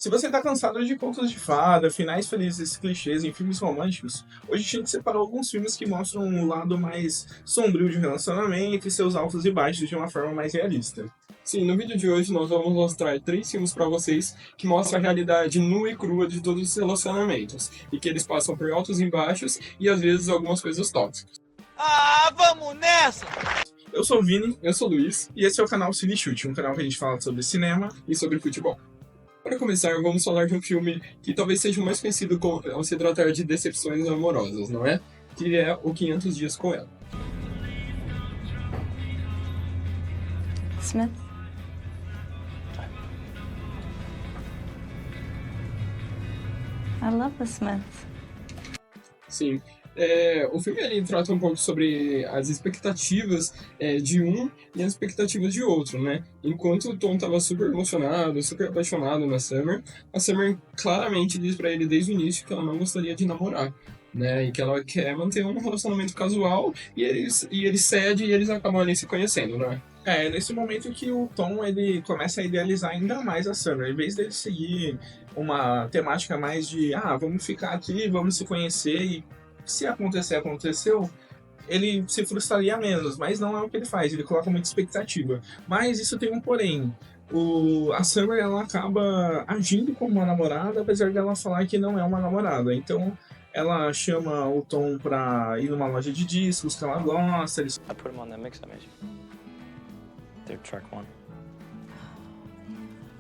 Se você tá cansado de contos de fada, finais felizes, clichês em filmes românticos, hoje a gente separou alguns filmes que mostram um lado mais sombrio de um relacionamento e seus altos e baixos de uma forma mais realista. Sim, no vídeo de hoje nós vamos mostrar 3 filmes para vocês que mostram a realidade nua e crua de todos os relacionamentos e que eles passam por altos e baixos e às vezes algumas coisas tóxicas. Ah, vamos nessa! Eu sou o Vini Eu sou o Luiz e esse é o canal Cine Chute, um canal que a gente fala sobre cinema. e sobre futebol. Para começar, vamos falar de um filme que talvez seja o mais conhecido ao se tratar de decepções amorosas, não é? Que é o 500 Dias com Ela. Smith? I love the Smiths. Sim. O filme ele trata um pouco sobre as expectativas de um e as expectativas de outro, né? Enquanto o Tom estava super emocionado, super apaixonado na Summer, a Summer claramente diz pra ele desde o início que ela não gostaria de namorar, né? E que ela quer manter um relacionamento casual e ele cede e eles acabam ali se conhecendo, né? É nesse momento que o Tom ele começa a idealizar ainda mais a Summer. Em vez dele seguir uma temática mais de vamos ficar aqui, vamos se conhecer e se acontecer, aconteceu, ele se frustraria menos, mas não é o que ele faz, ele coloca muita expectativa. Mas isso tem um porém. A Summer ela acaba agindo como uma namorada, apesar dela falar que não é uma namorada. Então ela chama o Tom pra ir numa loja de discos que ela gosta, eles I put them on that mix I made you. They're track one.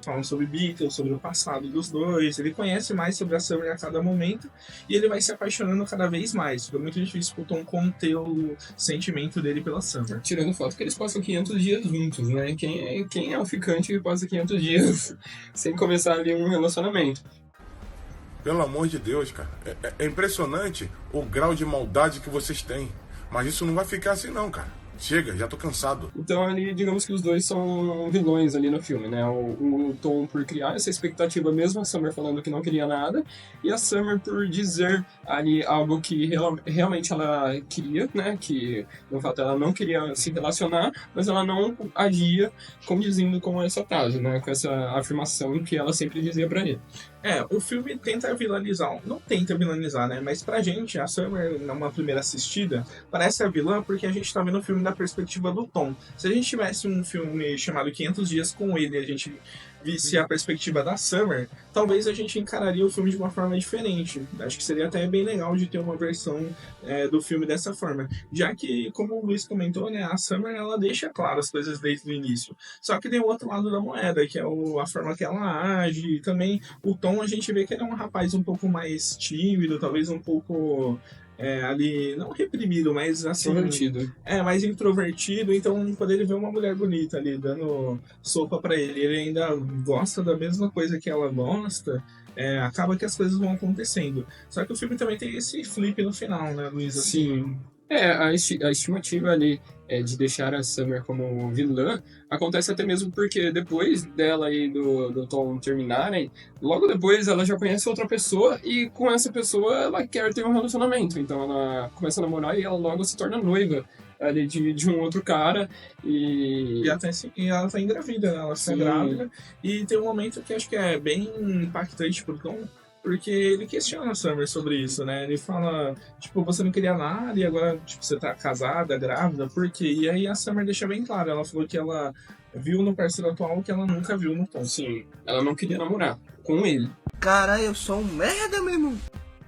falam sobre Beatles, sobre o passado dos dois, ele conhece mais sobre a Summer a cada momento e ele vai se apaixonando cada vez mais. Fica muito difícil pro Tom conter o sentimento dele pela Summer. Tirando o fato que eles passam 500 dias juntos, né? Quem é o ficante que passa 500 dias sem começar ali um relacionamento? Pelo amor de Deus, cara. É impressionante o grau de maldade que vocês têm. Mas isso não vai ficar assim não, cara. Chega, já tô cansado. Então, ali, digamos que os dois são vilões ali no filme, né? O Tom por criar essa expectativa, mesmo a Summer falando que não queria nada, e a Summer por dizer ali algo que realmente ela queria, né? Que, no fato, ela não queria se relacionar, mas ela não agia condizendo com essa frase, né? Com essa afirmação que ela sempre dizia pra ele. O filme tenta vilanizar, não tenta vilanizar, né? Mas pra gente, a Summer, numa primeira assistida, parece a vilã porque a gente tá vendo o filme da perspectiva do Tom. Se a gente tivesse um filme chamado 500 Dias com ele e a gente visse a perspectiva da Summer, talvez a gente encararia o filme de uma forma diferente. Acho que seria até bem legal de ter uma versão do filme dessa forma. Já que, como o Luiz comentou, né, a Summer ela deixa claro as coisas desde o início. Só que tem o outro lado da moeda, que é a forma que ela age. E também o Tom, a gente vê que ele é um rapaz um pouco mais tímido, talvez um pouco ali, não reprimido, mas assim... Introvertido. Mais introvertido, então quando ele vê uma mulher bonita ali dando sopa pra ele ainda gosta da mesma coisa que ela gosta, acaba que as coisas vão acontecendo. Só que o filme também tem esse flip no final, né, Luiz? Sim. A estimativa ali de deixar a Summer como vilã acontece até mesmo porque depois dela e do Tom terminarem, logo depois ela já conhece outra pessoa e com essa pessoa ela quer ter um relacionamento. Então ela começa a namorar e ela logo se torna noiva ali de um outro cara E ela tá engravida, né? Ela está grávida. E tem um momento que acho que é bem impactante pro Tom, porque ele questiona a Summer sobre isso, né? Ele fala, tipo, você não queria nada e agora, tipo, você tá casada, grávida, por quê? E aí a Summer deixa bem claro, ela falou que ela viu no parceiro atual o que ela nunca viu no Tom. Sim, ela não queria namorar com ele. Cara, eu sou um merda, meu irmão.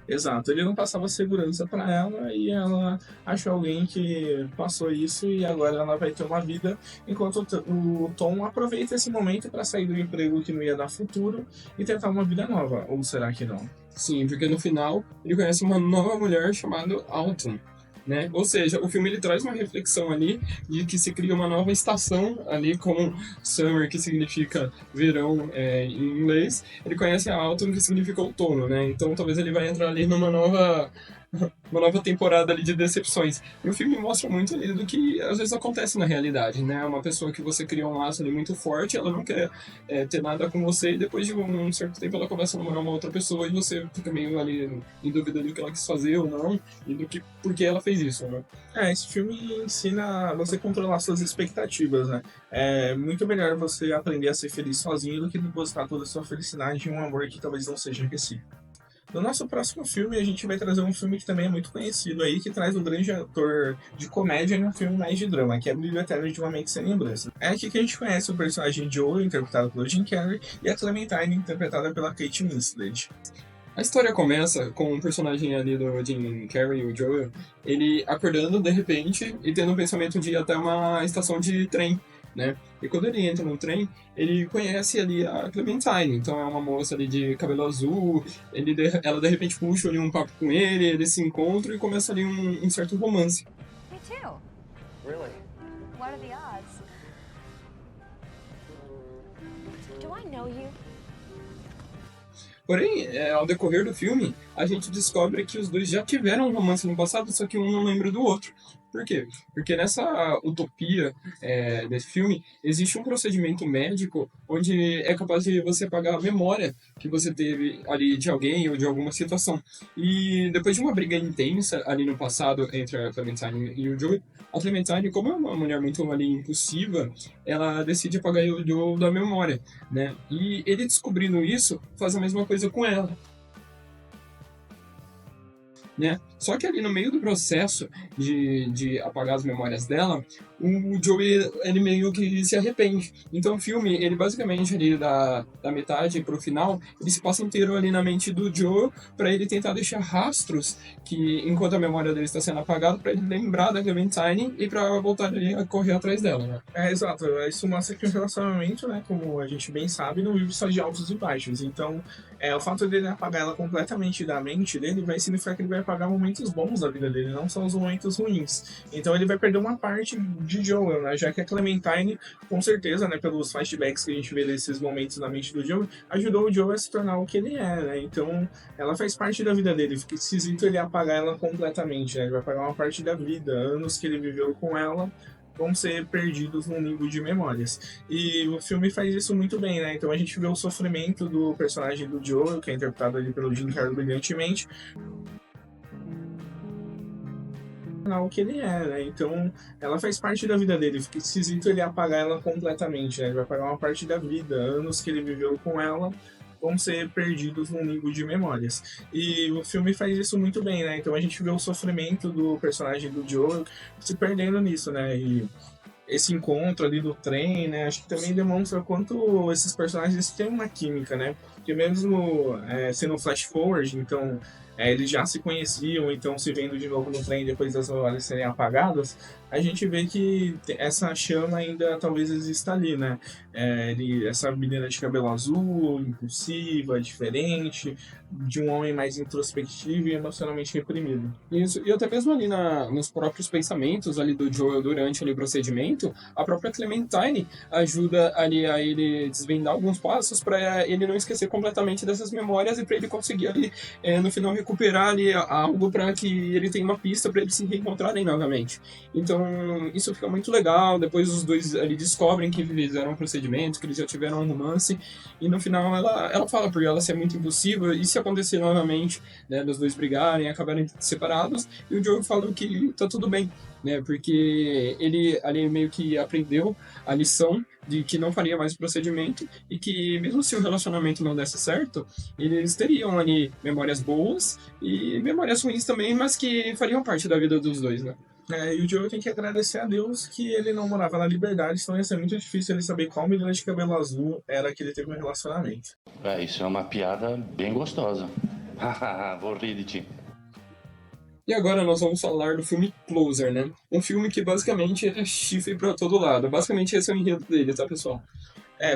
Exato, ele não passava segurança pra ela e ela achou alguém que passou isso e agora ela vai ter uma vida, enquanto o Tom aproveita esse momento para sair do emprego que não ia dar futuro e tentar uma vida nova, ou será que não? Sim, porque no final ele conhece uma nova mulher chamada Autumn, né? Ou seja, o filme ele traz uma reflexão ali de que se cria uma nova estação ali, como Summer, que significa verão em inglês, ele conhece a Autumn, que significa outono, né? Então talvez ele vai entrar ali numa nova uma nova temporada ali de decepções. E o filme mostra muito ali do que às vezes acontece na realidade, né? Uma pessoa que você cria um laço ali muito forte, ela não quer ter nada com você, e depois de um certo tempo ela começa a namorar uma outra pessoa e você fica meio ali em dúvida do que ela quis fazer ou não, e do que por que ela fez isso, né? Esse filme ensina você a controlar suas expectativas, né? É muito melhor você aprender a ser feliz sozinho do que depositar toda a sua felicidade em um amor que talvez não seja recíproco. No nosso próximo filme, a gente vai trazer um filme que também é muito conhecido aí, que traz um grande ator de comédia em um filme mais de drama, que é Brilho Eterno de uma Mente Sem Lembrança. É aqui que a gente conhece o personagem Joel, interpretado pelo Jim Carrey, e a Clementine, interpretada pela Kate Winslet. A história começa com um personagem ali do Jim Carrey, o Joel, ele acordando de repente e tendo um pensamento de ir até uma estação de trem, né? E quando ele entra no trem, ele conhece ali a Clementine, então é uma moça ali de cabelo azul, ela de repente puxa ali um papo com ele, eles se encontram e começa ali um certo romance. Me too. Really? What are the odds? Do I know you? Porém, ao decorrer do filme, a gente descobre que os dois já tiveram um romance no passado, só que um não lembra do outro. Por quê? Porque nessa utopia desse filme, existe um procedimento médico onde é capaz de você apagar a memória que você teve ali de alguém ou de alguma situação. E depois de uma briga intensa ali no passado entre a Clementine e o Joey, a Clementine, como é uma mulher muito ali impulsiva, ela decide apagar o Joey da memória, né? E ele descobrindo isso, faz a mesma coisa com ela. Né? Só que ali no meio do processo de apagar as memórias dela, o Joey, ele meio que se arrepende. Então o filme, ele basicamente ali da metade pro final, ele se passa inteiro ali na mente do Joe para ele tentar deixar rastros que, enquanto a memória dele está sendo apagada, para ele lembrar da Clementine e para voltar ali a correr atrás dela, né? Exato. Isso mostra que o relacionamento, né, como a gente bem sabe, não vive só de altos e baixos. Então, o fato dele apagar ela completamente da mente dele vai significar que ele vai apagar momentos bons da vida dele, não só os momentos ruins. Então ele vai perder uma parte de Joel, né? Já que a Clementine, com certeza, né, pelos flashbacks que a gente vê desses momentos na mente do Joel, ajudou o Joel a se tornar o que ele é, né? Então ela faz parte da vida dele. Fica esquisito ele apagar ela completamente, né? Ele vai apagar uma parte da vida, anos que ele viveu com ela vão ser perdidos num limbo de memórias. E o filme faz isso muito bem, né? Então a gente vê o sofrimento do personagem do Joel, que é interpretado ali pelo Jim Carrey brilhantemente, o que ele é, né? Então ela faz parte da vida dele. Fica esquisito ele apagar ela completamente, né? Ele vai apagar uma parte da vida, anos que ele viveu com ela vão ser perdidos num limbo de memórias. E o filme faz isso muito bem, né? Então a gente vê o sofrimento do personagem do Joel se perdendo nisso, né? E esse encontro ali do trem, né? Acho que também demonstra quanto esses personagens têm uma química, né? Porque mesmo sendo flash forward, então eles já se conheciam, então se vendo de novo no trem depois das memórias serem apagadas, a gente vê que essa chama ainda talvez exista ali, né? Essa menina de cabelo azul, impulsiva, diferente, de um homem mais introspectivo e emocionalmente reprimido. Isso, e até mesmo ali nos próprios pensamentos ali do Joel durante ali, o procedimento, a própria Clementine ajuda ali a ele desvendar alguns passos para ele não esquecer completamente dessas memórias e para ele conseguir ali, no final, recuperar ali algo para que ele tenha uma pista para eles se reencontrarem novamente. Então, isso fica muito legal. Depois os dois ali descobrem que fizeram um procedimento, que eles já tiveram um romance, e no final ela fala por ela ser muito impulsiva, e se acontecer novamente, né, dos dois brigarem, acabarem separados, e o Joe fala que tá tudo bem, né, porque ele ali meio que aprendeu a lição de que não faria mais o procedimento e que mesmo se o relacionamento não desse certo, eles teriam ali memórias boas e memórias ruins também, mas que fariam parte da vida dos dois, né? E o Joel tem que agradecer a Deus que ele não morava na Liberdade, senão ia ser muito difícil ele saber qual menina de cabelo azul era que ele teve um relacionamento. Isso é uma piada bem gostosa. Vou rir de ti. E agora nós vamos falar do filme Closer, né? Um filme que basicamente é chifre pra todo lado. Basicamente esse é o enredo dele, tá, pessoal?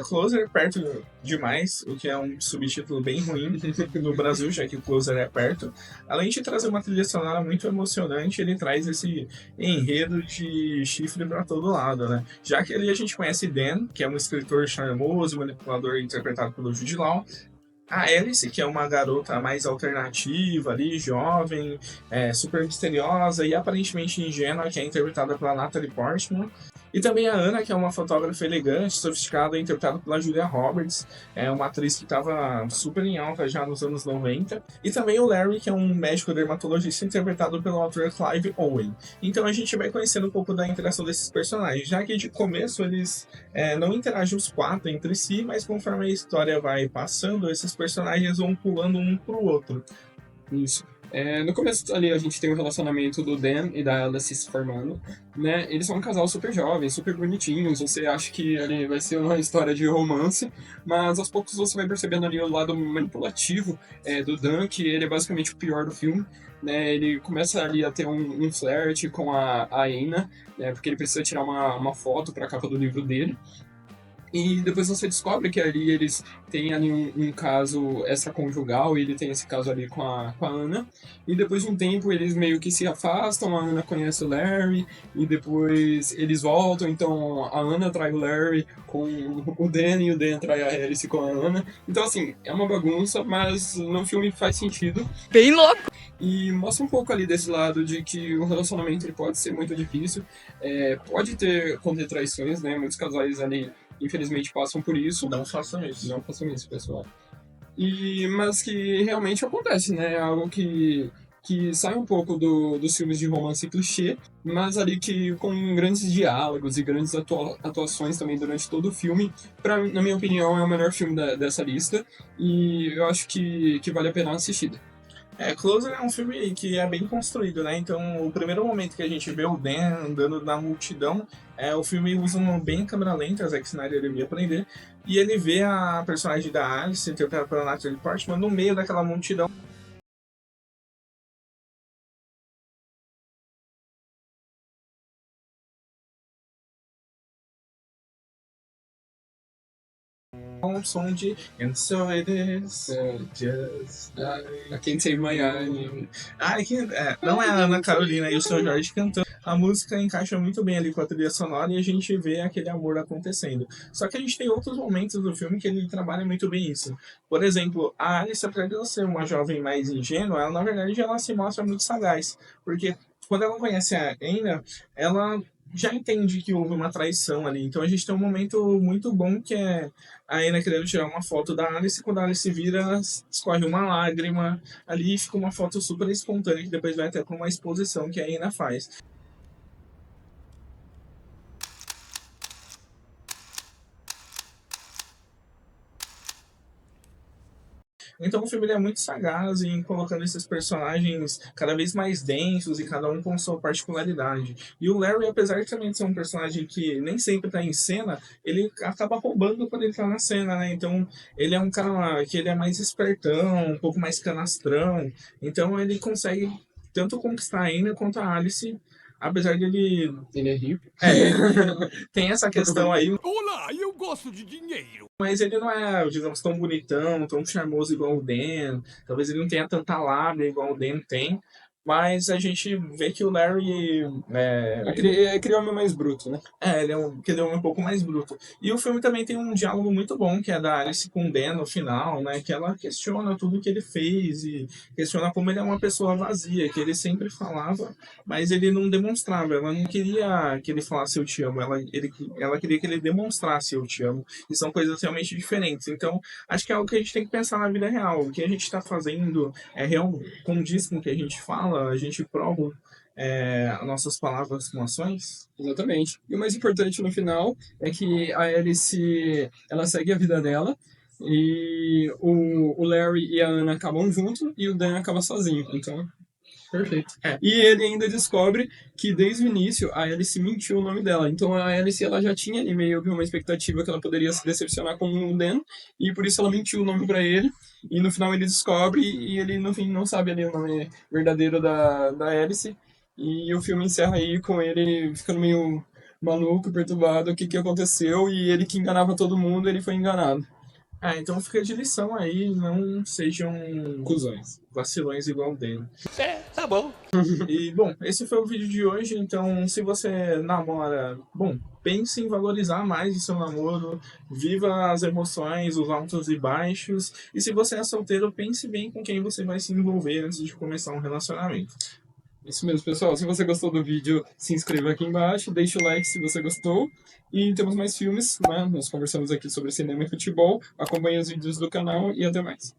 Closer perto demais, o que é um subtítulo bem ruim no Brasil, já que Closer é perto. Além de trazer uma trilha sonora muito emocionante, ele traz esse enredo de chifre pra todo lado, né? Já que ali a gente conhece Dan, que é um escritor charmoso, manipulador interpretado pelo Jude Law. A Alice, que é uma garota mais alternativa ali, jovem, super misteriosa e aparentemente ingênua, que é interpretada pela Natalie Portman. E também a Anna, que é uma fotógrafa elegante, sofisticada, interpretada pela Julia Roberts, é uma atriz que estava super em alta já nos anos 90. E também o Larry, que é um médico dermatologista, interpretado pelo autor Clive Owen. Então a gente vai conhecendo um pouco da interação desses personagens, já que de começo eles não interagem os quatro entre si, mas conforme a história vai passando, esses personagens vão pulando um pro outro. Isso. No começo ali a gente tem o relacionamento do Dan e da Alice se formando, né? Eles são um casal super jovem, super bonitinhos, você acha que ali vai ser uma história de romance, mas aos poucos você vai percebendo ali o lado manipulativo do Dan, que ele é basicamente o pior do filme, né? Ele começa ali a ter um flerte com a Anna, né? Porque ele precisa tirar uma foto para a capa do livro dele. E depois você descobre que ali eles têm ali um caso extraconjugal, e ele tem esse caso ali com a Anna. E depois de um tempo eles meio que se afastam, a Anna conhece o Larry, e depois eles voltam, então a Anna trai o Larry com o Dan, e o Dan trai a Alice com a Anna. Então assim, é uma bagunça, mas no filme faz sentido. Bem louco! E mostra um pouco ali desse lado de que o relacionamento ele pode ser muito difícil, pode conter traições, né? Muitos casais ali infelizmente passam por isso. Não façam isso. Não façam isso, pessoal. Mas que realmente acontece, né? Algo que sai um pouco dos filmes de romance clichê, mas ali que com grandes diálogos e grandes atuações também durante todo o filme, na minha opinião, é o melhor filme dessa lista, e eu acho que vale a pena assistir. Closer é um filme que é bem construído, né? Então, o primeiro momento que a gente vê o Dan andando na multidão, o filme usa bem câmera lenta, Zack Snyder devia aprender, e ele vê a personagem da Alice, interpretada pela Natalie Portman, no meio daquela multidão. Com o som de And So It Is, Just I Can't Save My Eyes. Não é a Ana Carolina e o Seu Jorge cantando. A música encaixa muito bem ali com a trilha sonora e a gente vê aquele amor acontecendo. Só que a gente tem outros momentos do filme que ele trabalha muito bem isso. Por exemplo, a Alice, apesar de ela ser uma jovem mais ingênua, ela na verdade ela se mostra muito sagaz. Porque quando ela conhece a Anna, ela já entende que houve uma traição ali. Então a gente tem um momento muito bom que é a Anna querendo tirar uma foto da Alice, e quando a Alice vira, escorre uma lágrima ali, e fica uma foto super espontânea, que depois vai até para uma exposição que a Anna faz. Então o filme ele é muito sagaz em colocando esses personagens cada vez mais densos e cada um com sua particularidade. E o Larry, apesar de também ser um personagem que nem sempre está em cena, ele acaba roubando quando ele está na cena, né? Então ele é um cara que ele é mais espertão, um pouco mais canastrão. Então ele consegue tanto conquistar a Anna quanto a Alice, apesar de ele... Ele é rico. Tem essa questão aí. Olá, eu gosto de dinheiro. Mas ele não é, digamos, tão bonitão, tão charmoso igual o Dan. Talvez ele não tenha tanta lábia igual o Dan tem. Mas a gente vê que o Larry... Aquele homem mais bruto, né? Ele é um pouco mais bruto. E o filme também tem um diálogo muito bom, que é da Alice com o Dan no final, né? Que ela questiona tudo que ele fez e questiona como ele é uma pessoa vazia, que ele sempre falava, mas ele não demonstrava. Ela não queria que ele falasse eu te amo, ela queria que ele demonstrasse eu te amo. E são coisas realmente diferentes. Então, acho que é algo que a gente tem que pensar na vida real. O que a gente está fazendo condiz com o que a gente fala, a gente prova nossas palavras com ações. Exatamente. E o mais importante no final é que a Alice, ela segue a vida dela, e o Larry e a Anna acabam juntos e o Dan acaba sozinho. Então, perfeito. E ele ainda descobre que desde o início a Alice mentiu o nome dela. Então a Alice ela já tinha ali meio que uma expectativa que ela poderia se decepcionar com o Dan, e por isso ela mentiu o nome pra ele. E no final ele descobre, e ele no fim não sabe ali o nome verdadeiro da Alice. E o filme encerra aí com ele ficando meio maluco, perturbado, o que aconteceu, e ele que enganava todo mundo, ele foi enganado. Então fica de lição aí, não sejam Cusões. vacilões igual dele. Tá bom. E, bom, esse foi o vídeo de hoje. Então, se você namora, bom, pense em valorizar mais o seu namoro, viva as emoções, os altos e baixos. E se você é solteiro, pense bem com quem você vai se envolver antes de começar um relacionamento. Isso mesmo, pessoal. Se você gostou do vídeo, se inscreva aqui embaixo, deixe o like se você gostou. E temos mais filmes, né? Nós conversamos aqui sobre cinema e futebol. Acompanhe os vídeos do canal e até mais.